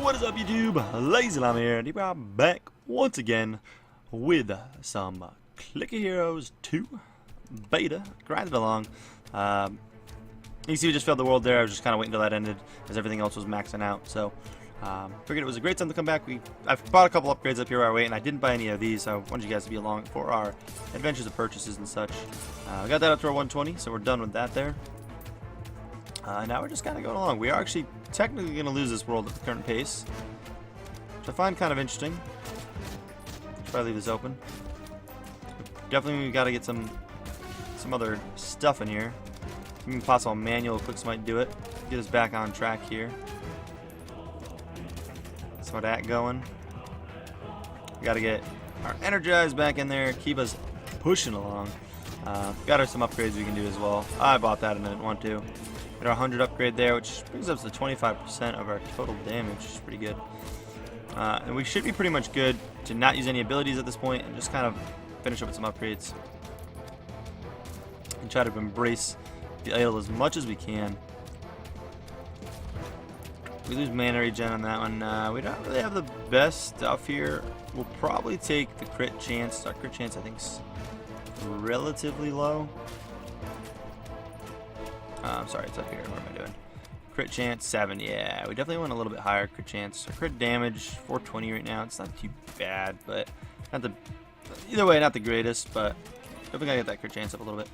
What is up, YouTube? LazeeLlama here, and we're back once again with some Clicker Heroes 2 beta. Grinded along. You see, we just failed the world there. I was just kind of waiting until that ended, as everything else was maxing out. So, figured it was a great time to come back. I've bought a couple upgrades up here while I wait, and I didn't buy any of these, so I wanted you guys to be along for our adventures of purchases and such. We got that up to our 120, so we're done with that there. Now we're just kind of going along. We are actually technically going to lose this world at the current pace, which I find kind of interesting. Try to leave this open. Definitely we got to get some other stuff in here. Even possible manual clicks might do it. Get us back on track here. So that going. We got to get our energized back in there. Keep us pushing along. Got some upgrades we can do as well. I bought that and I didn't want to. Got our 100 upgrade there, which brings us to 25% of our total damage, which is pretty good. And we should be pretty much good to not use any abilities at this point and just kind of finish up with some upgrades. And try to embrace the idol as much as we can. We lose mana regen on that one. We don't really have the best stuff here. We'll probably take the crit chance. Our crit chance, I think, is relatively low. I'm sorry, it's up here. What am I doing? Crit chance 7. Yeah, we definitely want a little bit higher crit chance. Our crit damage 420 right now. It's not too bad, but not the either way, not the greatest. But definitely gotta get that crit chance up a little bit.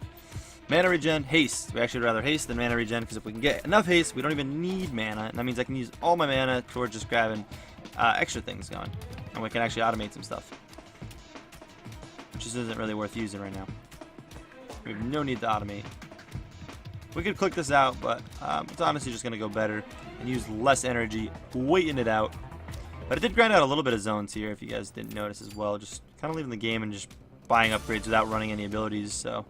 Mana regen, haste. We actually would rather haste than mana regen, because if we can get enough haste, we don't even need mana, and that means I can use all my mana towards just grabbing extra things going, and we can actually automate some stuff, which just isn't really worth using right now. We have no need to automate. We could click this out, but it's honestly just going to go better and use less energy waiting it out. But I did grind out a little bit of zones here, if you guys didn't notice as well. Just kind of leaving the game and just buying upgrades without running any abilities. So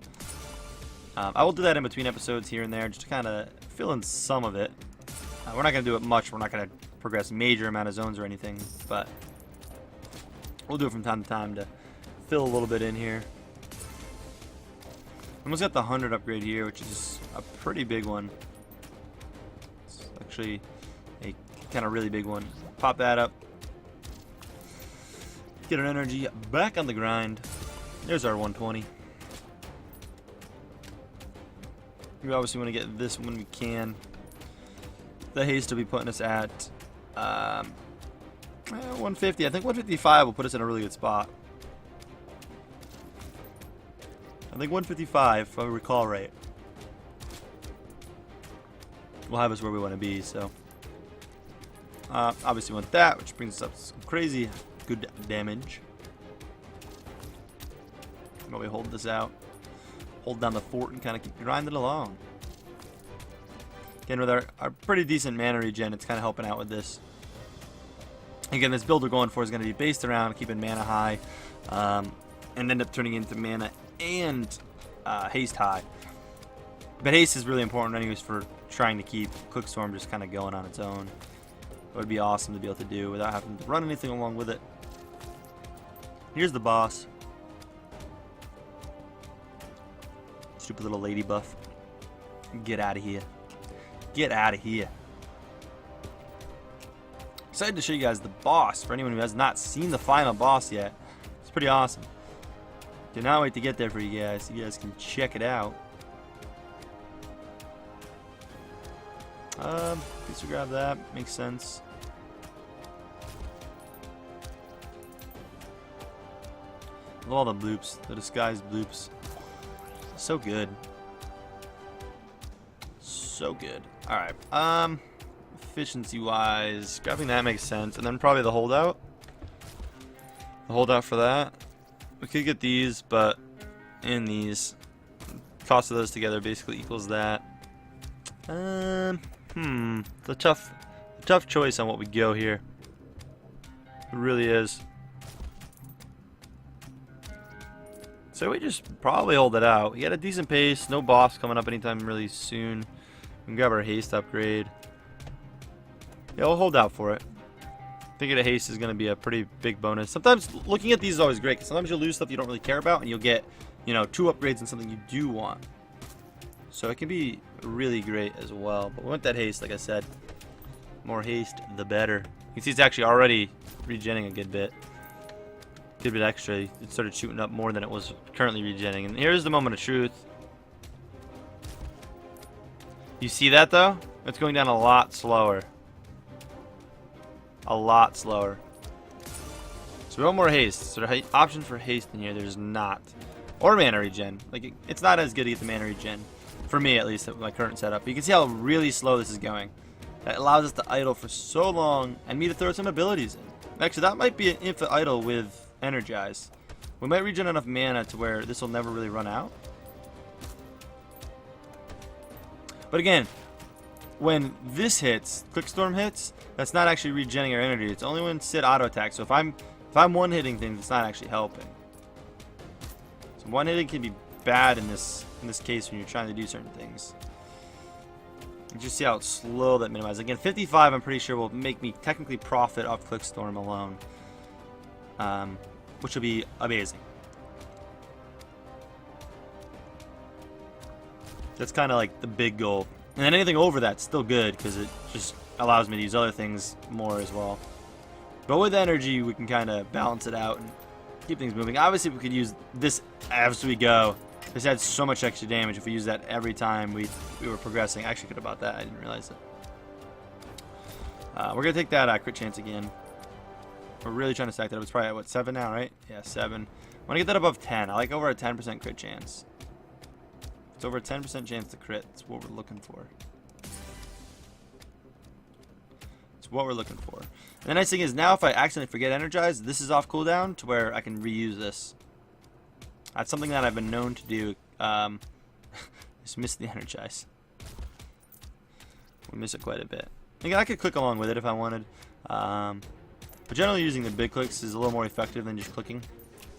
I will do that in between episodes here and there, just to kind of fill in some of it. We're not going to do it much. We're not going to progress major amount of zones or anything, but we'll do it from time to time to fill a little bit in here. Almost got the 100 upgrade here, which is a pretty big one. It's actually a kind of really big one. Pop that up. Get our energy back on the grind. There's our 120. We obviously want to get this when we can. The haste will be putting us at 150. I think 155 will put us in a really good spot. I think 155, if I recall right, will have us where we want to be. So, obviously, we want that, which brings us up to some crazy good damage. While we hold this out, hold down the fort, and kind of keep grinding along. Again, with our pretty decent mana regen, it's kind of helping out with this. Again, this build we're going for is going to be based around keeping mana high, and end up turning into mana and haste high. But haste is really important anyways for trying to keep Quickstorm just kind of going on its own. It would be awesome to be able to do without having to run anything along with it. Here's the boss. Stupid little lady buff. Get out of here. Get out of here. Excited to show you guys the boss for anyone who has not seen the final boss yet. It's pretty awesome. Cannot wait to get there for you guys so you guys can check it out. Please grab that. Makes sense. Love all the bloops, the disguised bloops. So good. So good. Alright. Efficiency wise, grabbing that makes sense. And then probably the holdout. The holdout for that. We could get these, but in these, cost of those together basically equals that. It's a tough choice on what we go here. It really is. So we just probably hold it out. We got a decent pace, no boss coming up anytime really soon. We can grab our haste upgrade. Yeah, we'll hold out for it. Thinking a haste is going to be a pretty big bonus. Sometimes looking at these is always great, because sometimes you'll lose stuff you don't really care about, and you'll get, you know, 2 upgrades and something you do want. So it can be really great as well. But we want that haste, like I said. More haste, the better. You can see it's actually already regenning a good bit. Good bit extra. It started shooting up more than it was currently regenning. And here's the moment of truth. You see that though? It's going down a lot slower. A lot slower. So we want more haste. So the option for haste in here, there's not. Or mana regen. Like it's not as good to get the mana regen. For me at least, at my current setup. But you can see how really slow this is going. That allows us to idle for so long and me to throw some abilities in. Actually, that might be an infinite idle with Energize. We might regen enough mana to where this will never really run out. But again, when this hits, Quickstorm hits, that's not actually regenerating our energy. It's only when Sid auto attack. So if I'm one-hitting things, it's not actually helping. So one-hitting can be bad in this case when you're trying to do certain things. You just see how slow that minimizes. Again, 55 I'm pretty sure will make me technically profit off Quickstorm alone. Which will be amazing. That's kind of like the big goal. And then anything over that's still good because it just allows me to use other things more as well. But with energy, we can kind of balance it out and keep things moving. Obviously, we could use this as we go. This adds so much extra damage if we use that every time we were progressing. I actually could have bought that. I didn't realize it. We're going to take that crit chance again. We're really trying to stack that up. It's probably at, what, 7 now, right? Yeah, 7. I want to get that above 10. I like over a 10% crit chance. It's over a 10% chance to crit. That's what we're looking for. That's what we're looking for. And the nice thing is now if I accidentally forget Energize, this is off cooldown to where I can reuse this. That's something that I've been known to do. Just miss the Energize. We miss it quite a bit. Again, I could click along with it if I wanted. But generally using the big clicks is a little more effective than just clicking.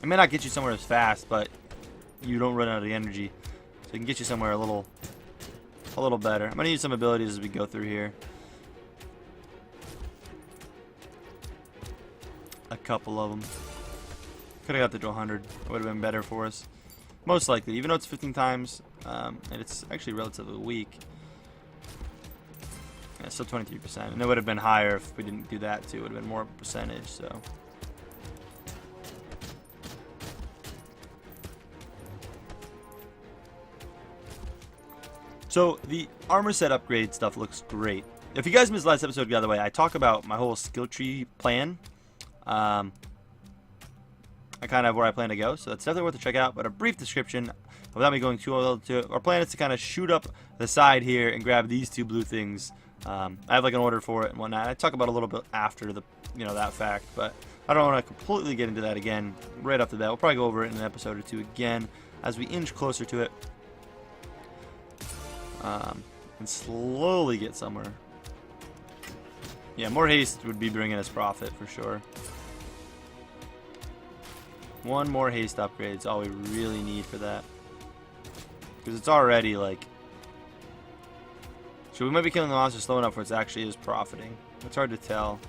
It may not get you somewhere as fast, but you don't run out of the energy. So it can get you somewhere a little better. I'm going to use some abilities as we go through here. A couple of them. Could have got to 100. It would have been better for us. Most likely, even though it's 15 times, and it's actually relatively weak. Yeah, still 23%. And it would have been higher if we didn't do that too. It would have been more percentage, so. So the armor set upgrade stuff looks great. If you guys missed last episode, by the way, I talk about my whole skill tree plan. I kind of have where I plan to go, so that's definitely worth a check out. But a brief description, without me going too well into it, our plan is to kind of shoot up the side here and grab these two blue things. I have like an order for it and whatnot. I talk about it a little bit after the, that fact, but I don't want to completely get into that again right off the bat. We'll probably go over it in an episode or two again as we inch closer to it, and slowly get somewhere. Yeah, more haste would be bringing us profit for sure. One more haste upgrade is all we really need for that. Because it's already like... So we might be killing the monster slow enough where it actually is profiting. It's hard to tell.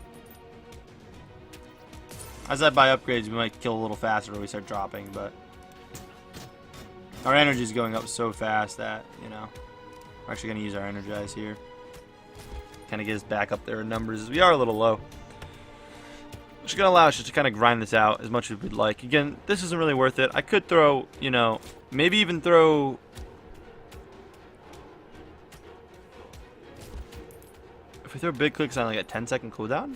As I buy upgrades, we might kill a little faster when we start dropping, but... Our energy is going up so fast that, we're actually going to use our Energize here. Kind of get us back up there in numbers, as we are a little low. Which is going to allow us just to kind of grind this out as much as we'd like. Again, this isn't really worth it. I could throw, maybe even throw... If we throw big clicks on like a 10-second cooldown?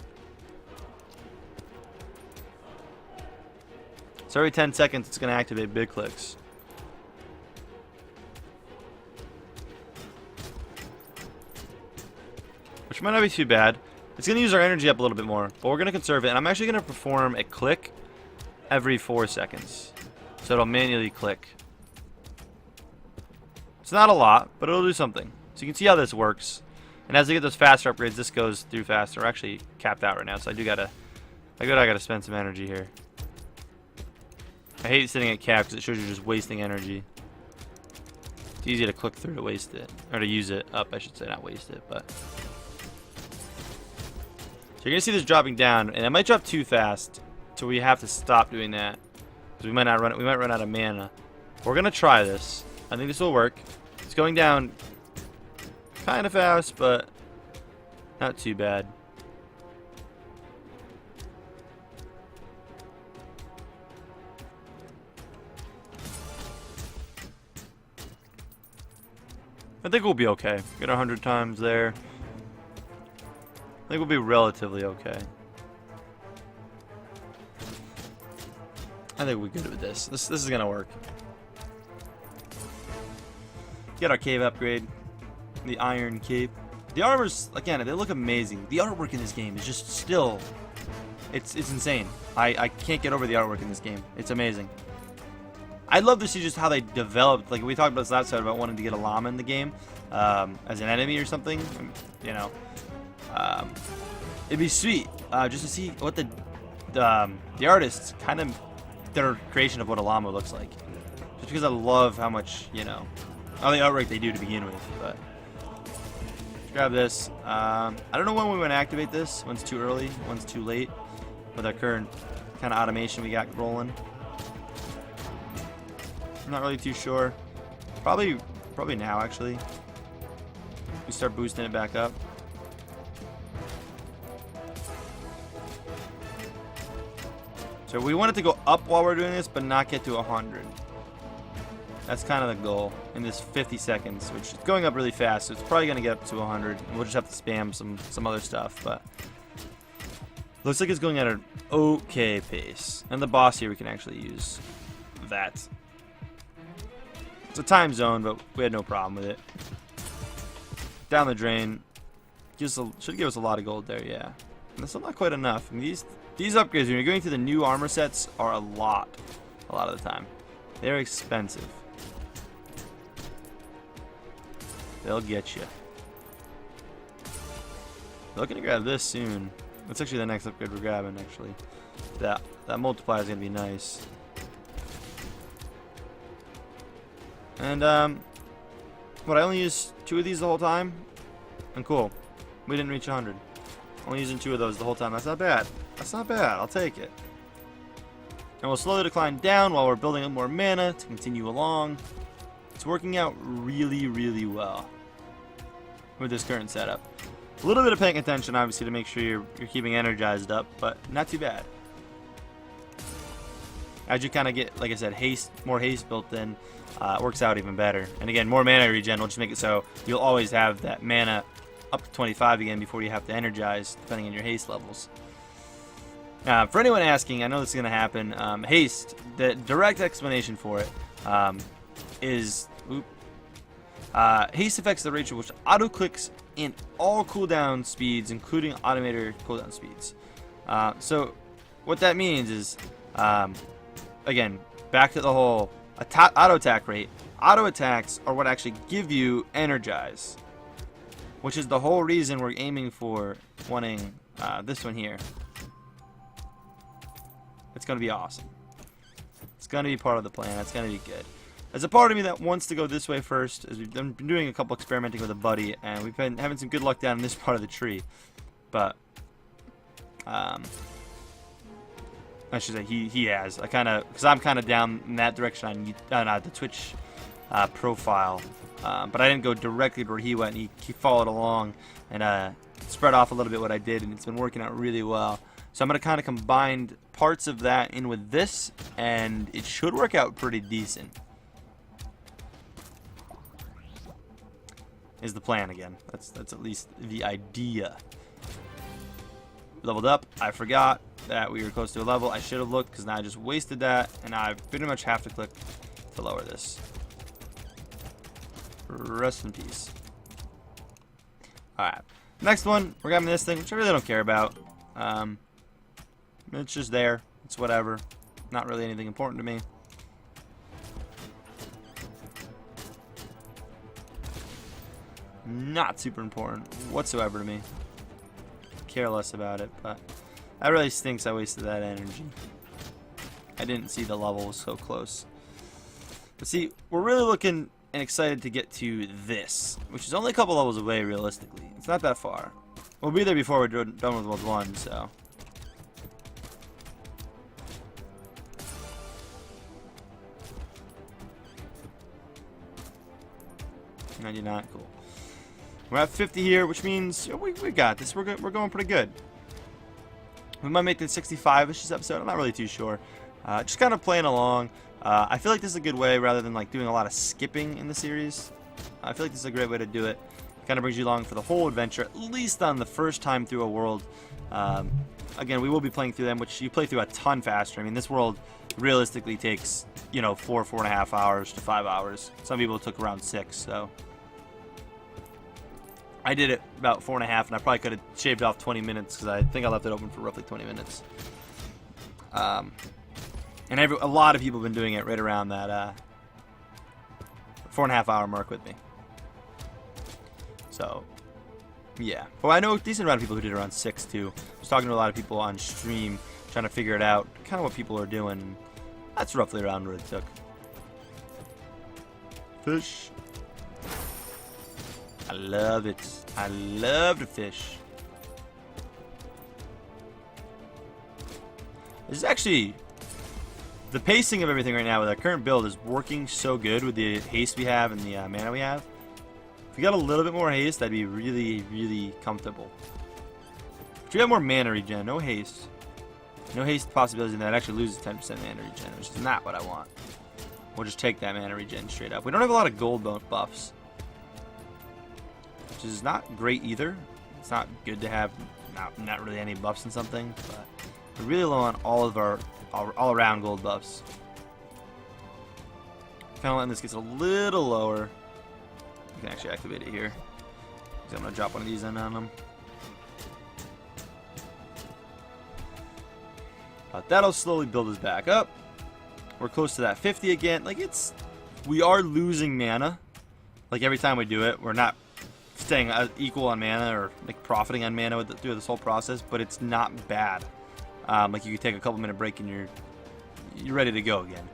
So every 10 seconds it's going to activate big clicks. Which might not be too bad. It's going to use our energy up a little bit more, but we're going to conserve it. And I'm actually going to perform a click every 4 seconds. So it'll manually click. It's not a lot, but it'll do something. So you can see how this works. And as we get those faster upgrades, this goes through faster. We're actually capped out right now, so I gotta spend some energy here. I hate sitting at cap because it shows you're just wasting energy. It's easy to click through to waste it. Or to use it up, I should say, not waste it, but... So you're going to see this dropping down, and it might drop too fast, so we have to stop doing that. Because we might run out of mana. We're going to try this. I think this will work. It's going down kind of fast, but not too bad. I think we'll be okay. Get 100 times there. I think we'll be relatively okay. I think we're good with this. This is gonna work. Get our cave upgrade. The iron cape. The armors, again, they look amazing. The artwork in this game is just still... It's insane. I can't get over the artwork in this game. It's amazing. I'd love to see just how they developed. Like, we talked about this last time about wanting to get a llama in the game as an enemy or something. You know. It'd be sweet just to see what the artists kind of... their creation of what a llama looks like. Just because I love how much, you know... all the artwork they do to begin with, but... let's grab this. I don't know when we want to activate this. One's too early, one's too late. With our current kind of automation we got rolling. I'm not really too sure. Probably now, actually. We start boosting it back up. So we want it to go up while we're doing this, but not get to 100. That's kind of the goal in this 50 seconds, which is going up really fast, so it's probably going to get up to 100. We'll just have to spam some other stuff, but looks like it's going at an okay pace. And the boss here, we can actually use that. It's a time zone, but we had no problem with it. Down the drain. Should give us a lot of gold there, yeah. And that's still not quite enough. I mean, these upgrades, when you're going to the new armor sets, are a lot of the time. They're expensive. They'll get you. Looking to grab this soon. That's actually the next upgrade we're grabbing, actually. That multiplier is going to be nice. And, what, I only used 2 of these the whole time? And cool. We didn't reach 100. Only using 2 of those the whole time. That's not bad. That's not bad. I'll take it. And we'll slowly decline down while we're building up more mana to continue along. It's working out really, really well with this current setup. A little bit of paying attention, obviously, to make sure you're keeping energized up, but not too bad. As you kind of get, like I said, more haste built in, it works out even better. And again, more mana regen will just make it so you'll always have that mana up to 25 again before you have to energize, depending on your haste levels. For anyone asking, I know this is going to happen. Haste, the direct explanation for it is haste affects the ratio which auto clicks in all cooldown speeds, including Automator cooldown speeds. So what that means is, again, back to the whole auto attack rate. Auto attacks are what actually give you energize, which is the whole reason we're aiming for wanting this one here. It's going to be awesome. It's going to be part of the plan. It's going to be good. There's a part of me that wants to go this way first, as we've been doing a couple experimenting with a buddy, and we've been having some good luck down in this part of the tree. But, I should say he has. Because I'm kind of down in that direction on the Twitch profile. But I didn't go directly to where he went. He followed along and spread off a little bit what I did, and it's been working out really well. So I'm going to kind of combine parts of that in with this, and it should work out pretty decent. Is the plan again. That's at least the idea. Leveled up. I forgot that we were close to a level. I should have looked because now I just wasted that, and I pretty much have to click to lower this. Rest in peace. Alright. Next one, we're grabbing this thing, which I really don't care about. It's just there. It's whatever. Not really anything important to me. Not super important whatsoever to me. Care less about it, but that really stinks I wasted that energy. I didn't see the level was so close. But see, we're really looking and excited to get to this, which is only a couple levels away realistically. It's not that far. We'll be there before we're done with World 1, so. 99, cool. We're at 50 here, which means we got this. We're going pretty good. We might make this 65-ish this episode. I'm not really too sure. Just kind of playing along. I feel like this is a good way, rather than like doing a lot of skipping in the series, I feel like this is a great way to do it. Kind of brings you along for the whole adventure, at least on the first time through a world. Again, we will be playing through them, which you play through a ton faster. I mean, this world realistically takes, you know, 4.5 hours to 5 hours. Some people took around 6, so I did it about 4.5, and I probably could have shaved off 20 minutes because I think I left it open for roughly 20 minutes. And a lot of people have been doing it right around that 4.5 hour mark with me. So, yeah. Well, I know a decent amount of people who did around 6 too. I was talking to a lot of people on stream trying to figure it out, kind of what people are doing. That's roughly around what it took. Fish. I love it. I love to fish. This is actually, the pacing of everything right now with our current build is working so good with the haste we have and the mana we have. If we got a little bit more haste, that'd be really, really comfortable. If we have more mana regen, no haste. No haste possibility in that actually loses 10% mana regen, which is not what I want. We'll just take that mana regen straight up. We don't have a lot of gold buffs, which is not great either. It's not good to have not really any buffs in something, but we're really low on all of our all-around gold buffs. Kind of letting this get a little lower. You can actually activate it here. So I'm going to drop one of these in on them. That'll slowly build us back up. We're close to that 50 again. Like, we are losing mana. Like, every time we do it, we're not staying equal on mana or like profiting on mana through this whole process, but it's not bad. Like, you could take a couple minute break and you're ready to go again.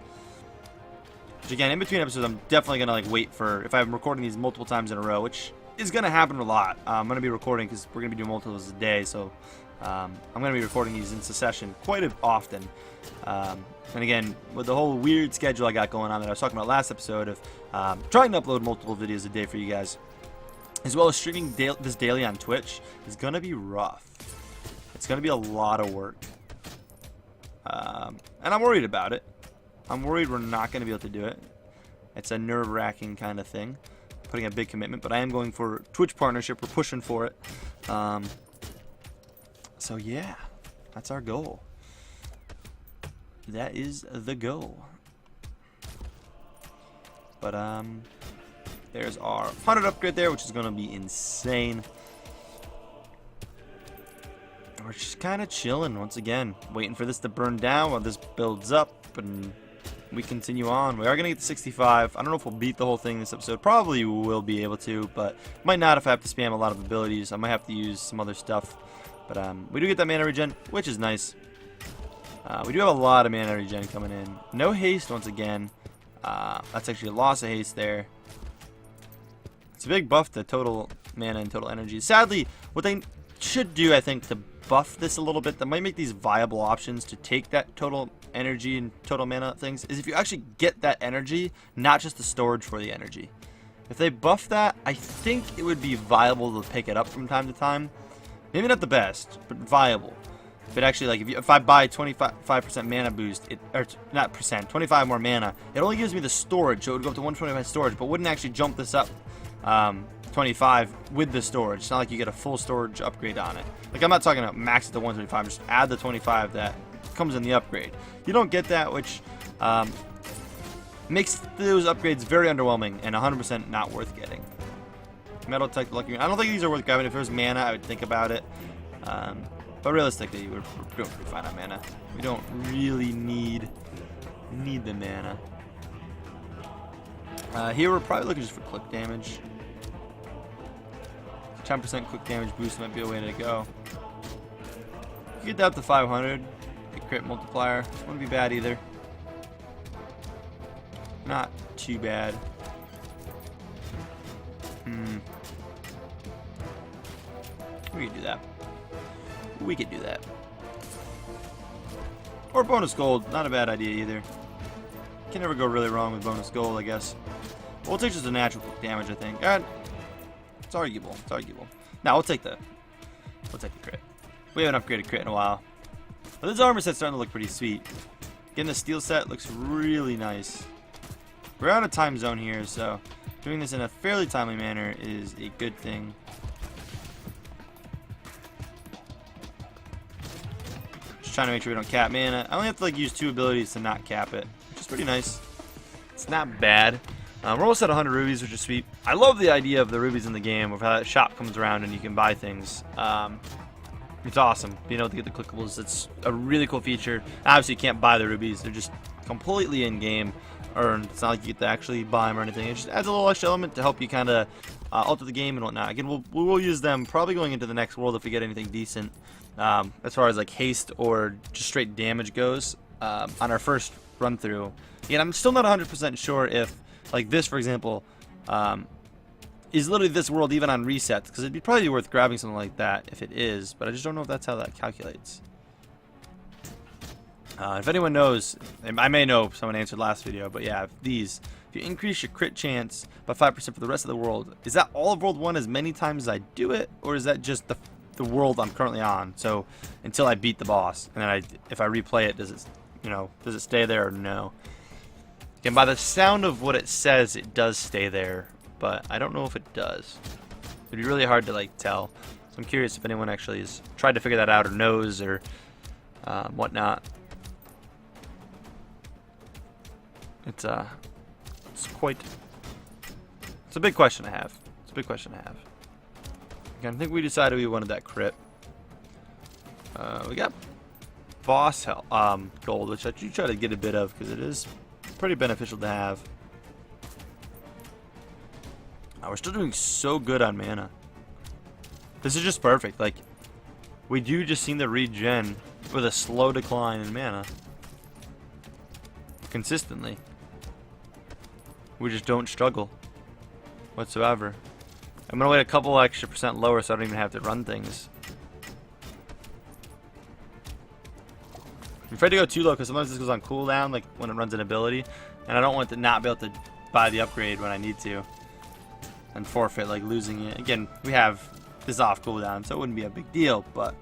Which, again, in between episodes, I'm definitely gonna like wait for, if I'm recording these multiple times in a row, which is gonna happen a lot. I'm gonna be recording because we're gonna be doing multiples a day, so I'm going to be recording these in succession quite often. And again, with the whole weird schedule I got going on that I was talking about last episode of trying to upload multiple videos a day for you guys, as well as streaming this daily on Twitch, is going to be rough. It's going to be a lot of work. And I'm worried about it. I'm worried we're not going to be able to do it. It's a nerve-wracking kind of thing. Putting a big commitment, but I am going for Twitch partnership. We're pushing for it. So yeah, that's our goal. That is the goal. But there's our 100 upgrade there, which is gonna be insane. We're just kind of chilling once again, waiting for this to burn down while this builds up and we continue on. We are gonna get to 65. I don't know if we'll beat the whole thing this episode. Probably will be able to, but might not if I have to spam a lot of abilities. I might have to use some other stuff. But we do get that mana regen, which is nice. We do have a lot of mana regen coming in. No haste once again. That's actually a loss of haste there. It's a big buff to total mana and total energy. Sadly, what they should do, I think, to buff this a little bit, that might make these viable options to take that total energy and total mana things, is if you actually get that energy, not just the storage for the energy. If they buff that, I think it would be viable to pick it up from time to time. Maybe not the best, but viable. But actually, like, if I buy 25% mana boost, or not percent, 25 more mana, it only gives me the storage, so it would go up to 125 storage, but wouldn't actually jump this up 25 with the storage. It's not like you get a full storage upgrade on it. Like, I'm not talking about max it to 125, just add the 25 that comes in the upgrade. You don't get that, which makes those upgrades very underwhelming and 100% not worth getting. Metal Tech Lucky. I don't think these are worth grabbing. If there was mana, I would think about it. But realistically, we're doing pretty fine on mana. We don't really need the mana. Here we're probably looking just for quick damage. 10% quick damage boost might be a way to go. You get that up to 500. The crit multiplier wouldn't be bad either. Not too bad. We could do that. We could do that. Or bonus gold. Not a bad idea either. Can never go really wrong with bonus gold, I guess. We'll take just the natural damage, I think. It's arguable. It's arguable. Now we'll take the crit. We haven't upgraded crit in a while. But this armor set's starting to look pretty sweet. Getting the steel set looks really nice. We're out of time zone here, so doing this in a fairly timely manner is a good thing. Just trying to make sure we don't cap mana. I only have to like use 2 abilities to not cap it, which is pretty nice. It's not bad. We're almost at 100 rubies, which is sweet. I love the idea of the rubies in the game, of how that shop comes around and you can buy things. It's awesome being able to get the clickables. It's a really cool feature. Obviously, you can't buy the rubies; they're just completely in game. Or it's not like you get to actually buy them or anything. It just adds a little extra element to help you kind of alter the game and whatnot. Again, we will use them probably going into the next world if we get anything decent, as far as like haste or just straight damage goes. On our first run through, again, I'm still not 100% sure if like this, for example, is literally this world even on resets, because it'd be probably worth grabbing something like that if it is, but I just don't know if that's how that calculates. If anyone knows, I may know, someone answered last video, but yeah, if you increase your crit chance by 5% for the rest of the world, is that all of World 1 as many times as I do it, or is that just the world I'm currently on? So until I beat the boss, and then if I replay it, does it stay there or no? Again, by the sound of what it says, it does stay there, but I don't know if it does. It'd be really hard to like tell. So I'm curious if anyone actually has tried to figure that out or knows or whatnot. It's a big question to have. It's a big question to have. Again, I think we decided we wanted that crit. We got boss gold, which I do try to get a bit of because it is pretty beneficial to have. We're still doing so good on mana. This is just perfect. Like, we do just seem to regen with a slow decline in mana consistently. We just don't struggle whatsoever. I'm gonna wait a couple extra % lower so I don't even have to run things. I'm afraid to go too low because sometimes this goes on cooldown, like when it runs an ability, and I don't want to not be able to buy the upgrade when I need to and forfeit like losing it. Again, we have this off cooldown, so it wouldn't be a big deal, but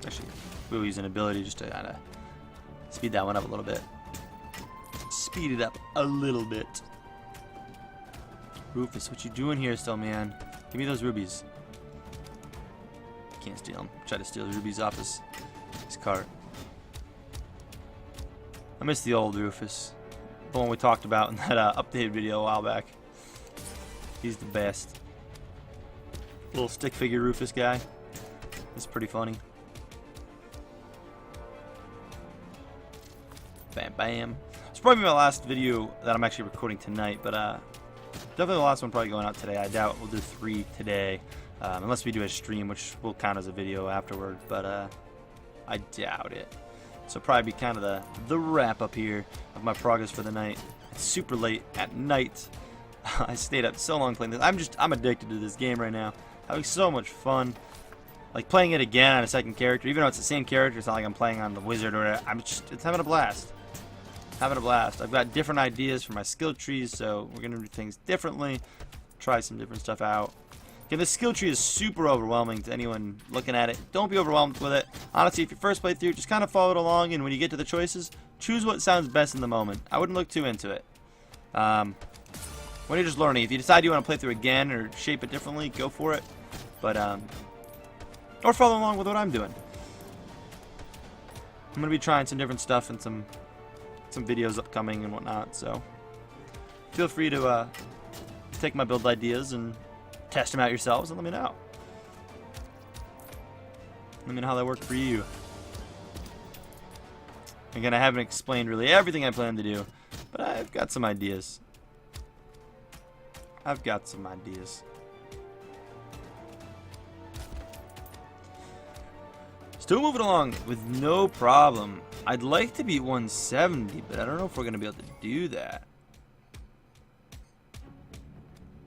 actually we'll use an ability just to kind of speed that one up a little bit. Speed it up a little bit. Rufus, what you doing here still, man? Give me those rubies. Can't steal them. Try to steal the rubies off his cart. I miss the old Rufus. The one we talked about in that updated video a while back. He's the best. Little stick figure Rufus guy. It's pretty funny. Bam, bam. It's probably my last video that I'm actually recording tonight, but definitely the last one probably going out today. I doubt we'll do 3 today, unless we do a stream, which will count as a video afterward, but I doubt it. So probably be kind of the wrap up here of my progress for the night. It's super late at night. I stayed up so long playing this. I'm addicted to this game right now. Having so much fun. Like playing it again on a second character, even though it's the same character, it's not like I'm playing on the wizard or whatever. It's having a blast. Having a blast. I've got different ideas for my skill trees, so we're gonna do things differently. Try some different stuff out. Okay, the skill tree is super overwhelming to anyone looking at it. Don't be overwhelmed with it. Honestly, if you first play through, just kind of follow it along, and when you get to the choices, choose what sounds best in the moment. I wouldn't look too into it. When you're just learning, if you decide you want to play through again or shape it differently, go for it. But or follow along with what I'm doing. I'm gonna be trying some different stuff and some videos upcoming and whatnot. So feel free to take my build ideas and test them out yourselves and let me know. Let me know how they work for you. Again, I haven't explained really everything I plan to do, but I've got some ideas. Still moving along with no problem. I'd like to beat 170, but I don't know if we're going to be able to do that.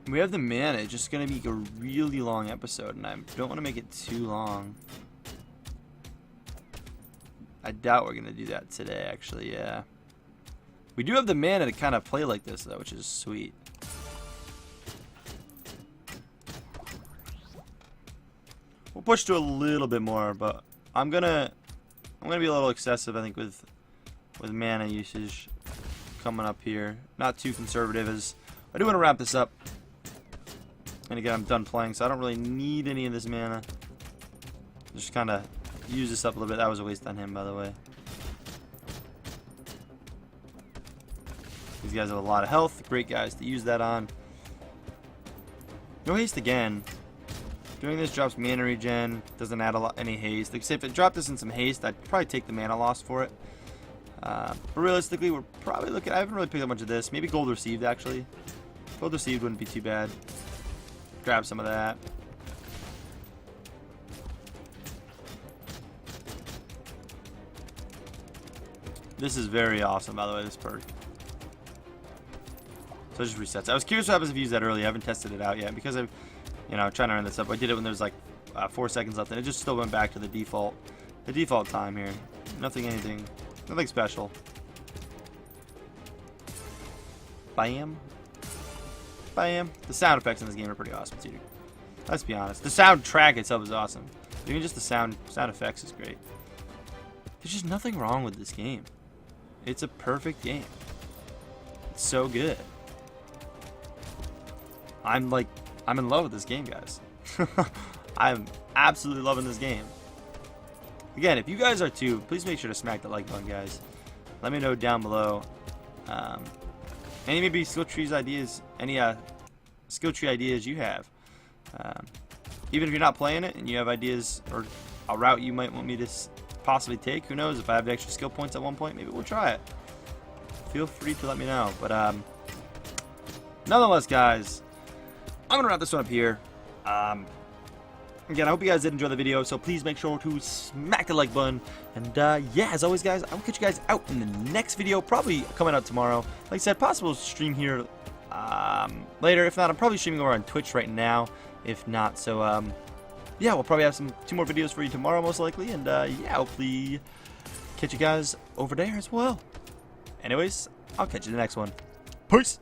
We have the mana. It's just going to be a really long episode, and I don't want to make it too long. I doubt we're going to do that today, actually, yeah. We do have the mana to kind of play like this, though, which is sweet. We'll push to a little bit more, but I'm gonna be a little excessive, I think, with mana usage coming up here. Not too conservative as I do want to wrap this up. And again, I'm done playing, so I don't really need any of this mana. Just kind of use this up a little bit. That was a waste on him, by the way. These guys have a lot of health. Great guys to use that on. No haste again. Doing this drops mana regen. Doesn't add any haste. Like, say if it dropped this in some haste, I'd probably take the mana loss for it. But realistically, we're probably looking... I haven't really picked up much of this. Maybe gold received, actually. Gold received wouldn't be too bad. Grab some of that. This is very awesome, by the way, this perk. So it just resets. I was curious what happens if you use that early. I haven't tested it out yet because I'm, trying to earn this up. I did it when there was like 4 seconds left, and it just still went back to the default time here. Nothing special. Bam. Bam. The sound effects in this game are pretty awesome too. Let's be honest. The soundtrack itself is awesome. Even just the sound effects is great. There's just nothing wrong with this game. It's a perfect game. It's so good. I'm in love with this game, guys. I'm absolutely loving this game. Again, if you guys are too, please make sure to smack the like button, guys. Let me know down below. Any maybe skill trees ideas, any skill tree ideas you have. Even if you're not playing it and you have ideas or a route you might want me to possibly take, who knows, if I have extra skill points at one point, maybe we'll try it. Feel free to let me know. But nonetheless, guys, I'm gonna wrap this one up here. Again, I hope you guys did enjoy the video, so please make sure to smack the like button. And yeah, as always, guys, I'll catch you guys out in the next video, probably coming out tomorrow. Like I said, possible stream here later. If not, I'm probably streaming over on Twitch right now. If not, so yeah, we'll probably have 2 more videos for you tomorrow, most likely. And yeah, hopefully catch you guys over there as well. Anyways, I'll catch you in the next one. Peace!